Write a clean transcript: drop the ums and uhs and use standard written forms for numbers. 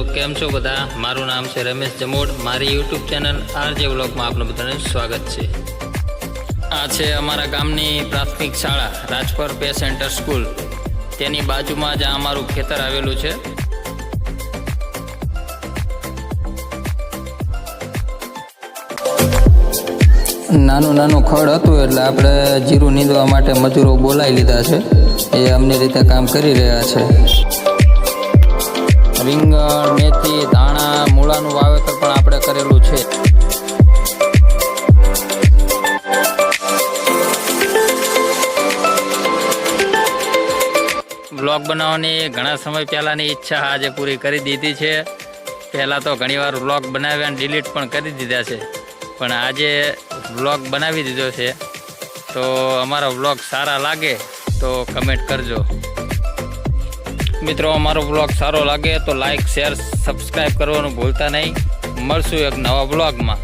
કેમ છો બધા? મારું નામ છે રમેશ જમોડ। મારી યુટ્યુબ ચેનલ આરજે વ્લોગમાં આપનું બધાનું સ્વાગત છે। આ છે અમારા ગામની પ્રાથમિક શાળા રાજપર પે સેન્ટર સ્કૂલ। તેની બાજુમાં જ અમારું ખેતર આવેલું છે। નાનું ખડ હતું એટલે આપણે જીરું નીંદવા માટે મજૂરો બોલાવી લીધા છે। એ અમની રીતે કામ કરી રહ્યા છે। રીંગણ, મેથી, ધાણા, મૂળાનું વાવેતર પણ આપણે કરેલું છે। બ્લોગ બનાવવાની ઘણા સમય પહેલાંની ઈચ્છા આજે પૂરી કરી દીધી છે। પહેલાં તો ઘણીવાર બ્લોગ બનાવ્યા અને ડિલીટ પણ કરી દીધા છે, પણ આજે બ્લોગ બનાવી દીધો છે। તો અમારો બ્લોગ સારા લાગે તો કમેન્ટ કરજો મિત્રો। અમારો બ્લોગ સારો લાગે તો લાઈક, શેર, સબસ્ક્રાઈબ કરવાનું ભૂલતા નહીં। મળશું એક નવા બ્લોગમાં।